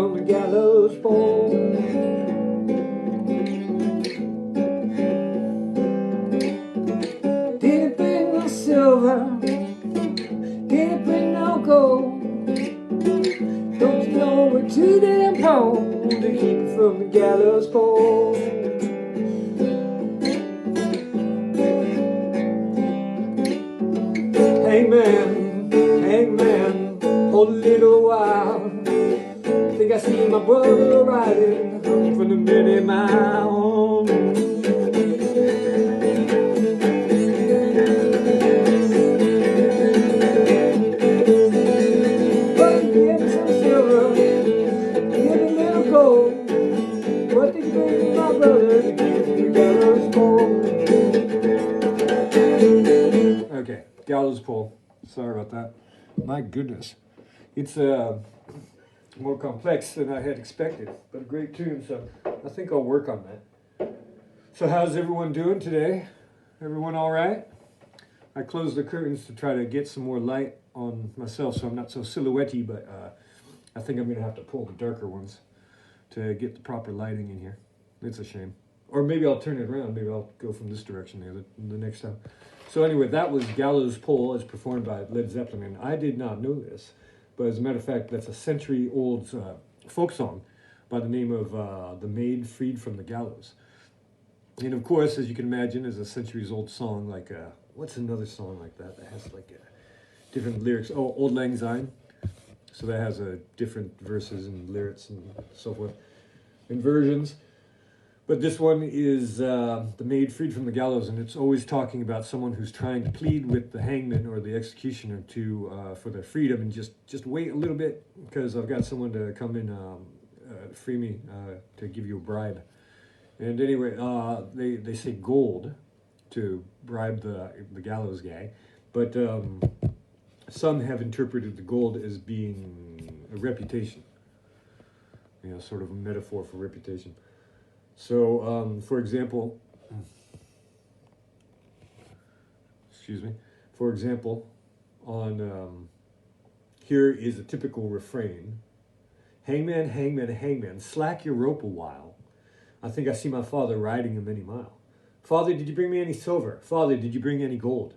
from the gallows pole. Didn't bring no silver, didn't bring no gold. Don't you know we're too damn cold to keep it from the gallows pole? Hangman, hangman, hold a little while. Think I see my brother riding from the 50 mile. But give me some silver, give me a little gold. What did you bring my brother to keep the gallows pole? Okay, Gallows Pole. Sorry about that. My goodness. It's more complex than I had expected, but a great tune, so I think I'll work on that. So how's everyone doing today? Everyone all right? I closed the curtains to try to get some more light on myself so I'm not so silhouette-y, but I think I'm going to have to pull the darker ones to get the proper lighting in here. It's a shame. Or maybe I'll turn it around. Maybe I'll go from this direction the next time. So anyway, that was Gallows Pole as performed by Led Zeppelin. And I did not know this, but as a matter of fact, that's a century-old folk song by the name of The Maid Freed from the Gallows. And of course, as you can imagine, is a centuries-old song like, what's another song like that has like different lyrics? Oh, Old Lang Syne. So that has different verses and lyrics and so forth, and versions. But this one is The Maid Freed from the Gallows, and it's always talking about someone who's trying to plead with the hangman or the executioner for their freedom, and just wait a little bit because I've got someone to come in free me to give you a bribe. And anyway, they say gold to bribe the gallows guy, but some have interpreted the gold as being a reputation, sort of a metaphor for reputation. So, for example, on here is a typical refrain: "Hangman, hangman, hangman, slack your rope a while. I think I see my father riding a many mile. Father, did you bring me any silver? Father, did you bring any gold?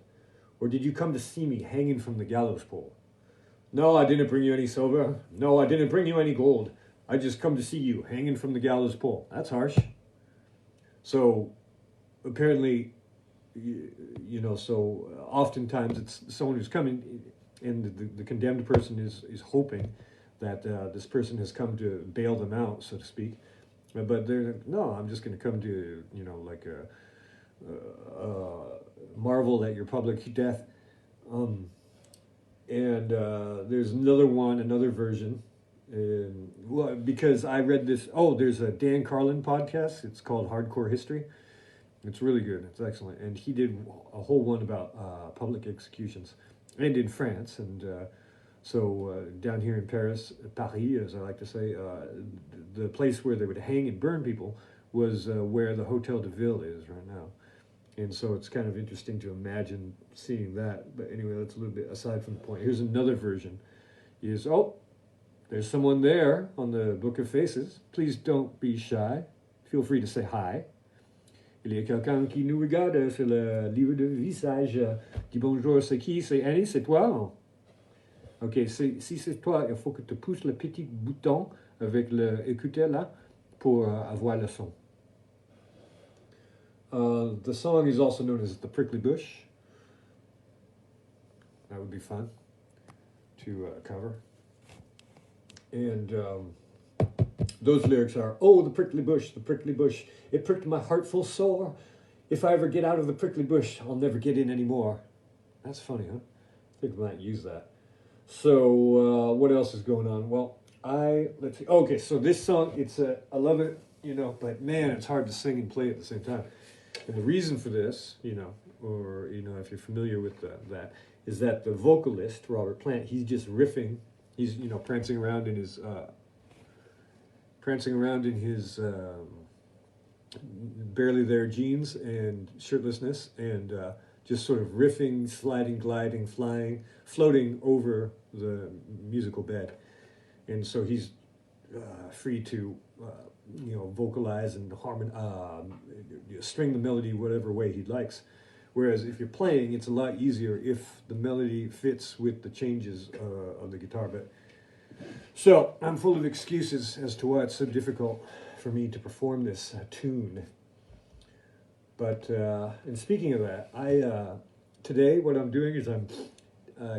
Or did you come to see me hanging from the gallows pole? No, I didn't bring you any silver. No, I didn't bring you any gold. I just come to see you hanging from the gallows pole." That's harsh. So apparently, so oftentimes it's someone who's coming, and the condemned person is hoping that this person has come to bail them out, so to speak. But they're no, I'm just going to come to like marvel at your public death. And there's another version. Well, because I read this, there's a Dan Carlin podcast. It's called Hardcore History. It's really good. It's excellent. And he did a whole one about public executions, and in France. And so down here in Paris, as I like to say, the place where they would hang and burn people was where the Hotel de Ville is right now. And so it's kind of interesting to imagine seeing that. But anyway, that's a little bit aside from the point. Here's another version. There's someone there on the Book of Faces. Please don't be shy. Feel free to say hi. Il y a quelqu'un qui nous regarde sur le livre de visage. Dis bonjour, c'est qui? C'est Annie, c'est toi? Ok, si c'est toi, il faut que tu pousses le petit bouton avec l'écouteur là pour avoir le son. The song is also known as The Prickly Bush. That would be fun to cover. And those lyrics are, "Oh, the prickly bush, it pricked my heart full sore. If I ever get out of the prickly bush, I'll never get in anymore." That's funny, huh? I think we might use that. So what else is going on? Well, let's see. Okay, so this song, I love it, but man, it's hard to sing and play at the same time. And the reason for this, or if you're familiar with that, is that the vocalist, Robert Plant, he's just riffing. He's prancing around in his barely there jeans and shirtlessness, and just sort of riffing, sliding, gliding, flying, floating over the musical bed. And so he's free to vocalize and string the melody whatever way he likes. Whereas if you're playing, it's a lot easier if the melody fits with the changes of the guitar. But so I'm full of excuses as to why it's so difficult for me to perform this tune. But and speaking of that, today what I'm doing is I'm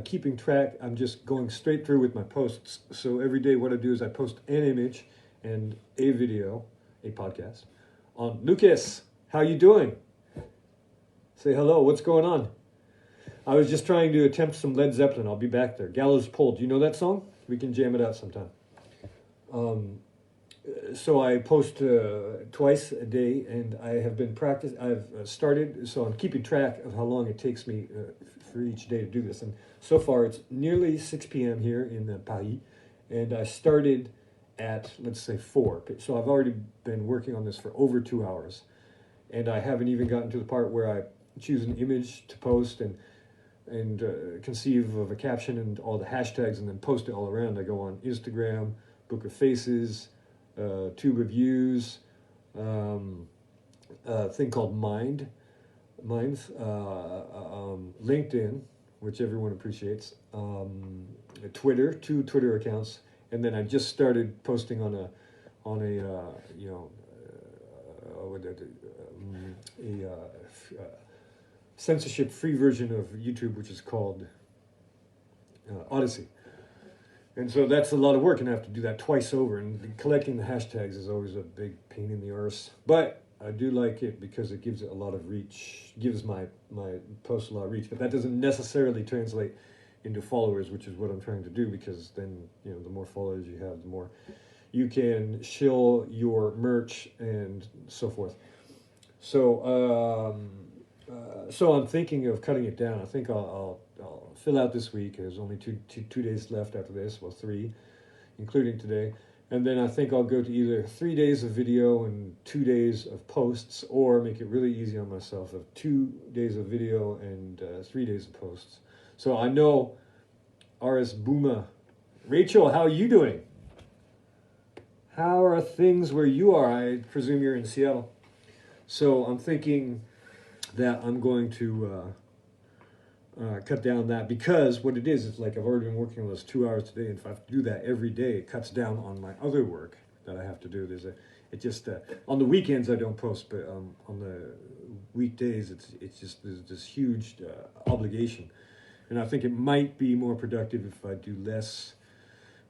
keeping track. I'm just going straight through with my posts. So every day what I do is I post an image and a video, a podcast on Lucas. How you doing? Say hello. What's going on? I was just trying to attempt some Led Zeppelin. I'll be back there. Gallows Pole. Do you know that song? We can jam it out sometime. So I post twice a day, and I have been practicing. I've started, so I'm keeping track of how long it takes me for each day to do this. And so far, it's nearly 6 p.m. here in Paris, and I started at, let's say, 4. So I've already been working on this for over 2 hours, and I haven't even gotten to the part where I choose an image to post and conceive of a caption and all the hashtags and then post it all around. I go on Instagram, Book of Faces, Tube Reviews, a thing called Minds, LinkedIn, which everyone appreciates, Twitter, 2 Twitter accounts, and then I just started posting on a censorship-free version of YouTube, which is called Odyssey. And so that's a lot of work, and I have to do that twice over. And collecting the hashtags is always a big pain in the arse. But I do like it because it gives it a lot of reach, gives my post a lot of reach. But that doesn't necessarily translate into followers, which is what I'm trying to do, because then, the more followers you have, the more you can shill your merch and so forth. So so I'm thinking of cutting it down. I think I'll fill out this week. There's only two days left after this. Well, 3, including today. And then I think I'll go to either 3 days of video and 2 days of posts, or make it really easy on myself of 2 days of video and 3 days of posts. So I know RS Booma. Rachel, how are you doing? How are things where you are? I presume you're in Seattle. So I'm thinking that I'm going to cut down that, because what it is like I've already been working on those 2 hours today, and if I have to do that every day, it cuts down on my other work that I have to do. On the weekends I don't post, but on the weekdays there's this huge obligation, and I think it might be more productive if I do less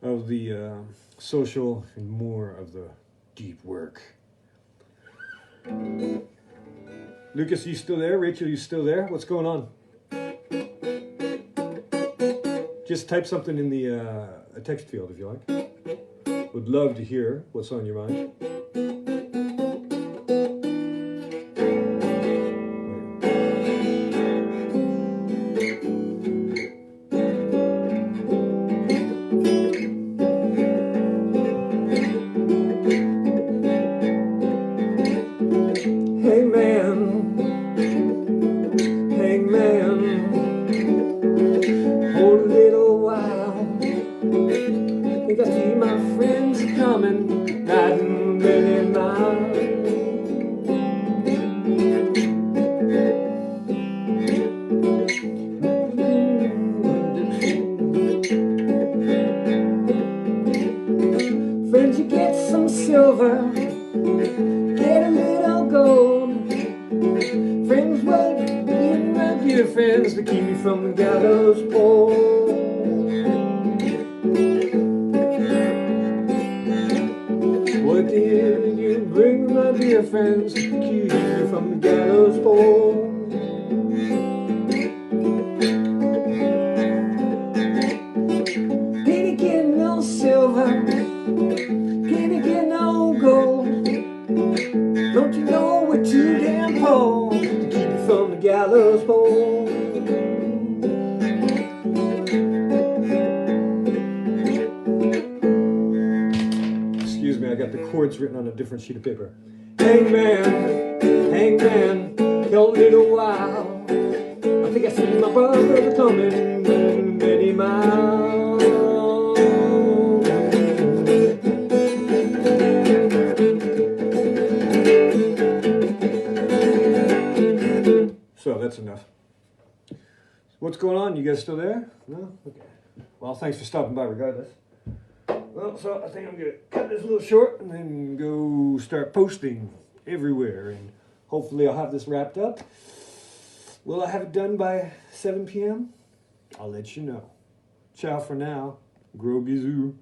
of the social and more of the deep work. Lucas, you still there? Rachel, you still there? What's going on? Just type something in the a text field if you like. Would love to hear what's on your mind. Friends to keep me from the gallows pole. What did you bring, my dear friends, to keep me from the gallows pole? Can't get no silver, can't get no gold. Don't you know we're too damn poor to keep you from the gallows pole? I got the chords written on a different sheet of paper. Hangman, hangman, held it a while. I think I see my brother coming many miles. that's enough. What's going on? You guys still there? No? Okay. Well, thanks for stopping by regardless. Well, so I think I'm going to cut this a little short and then go start posting everywhere. And hopefully I'll have this wrapped up. Will I have it done by 7 p.m.? I'll let you know. Ciao for now. Gros bisous.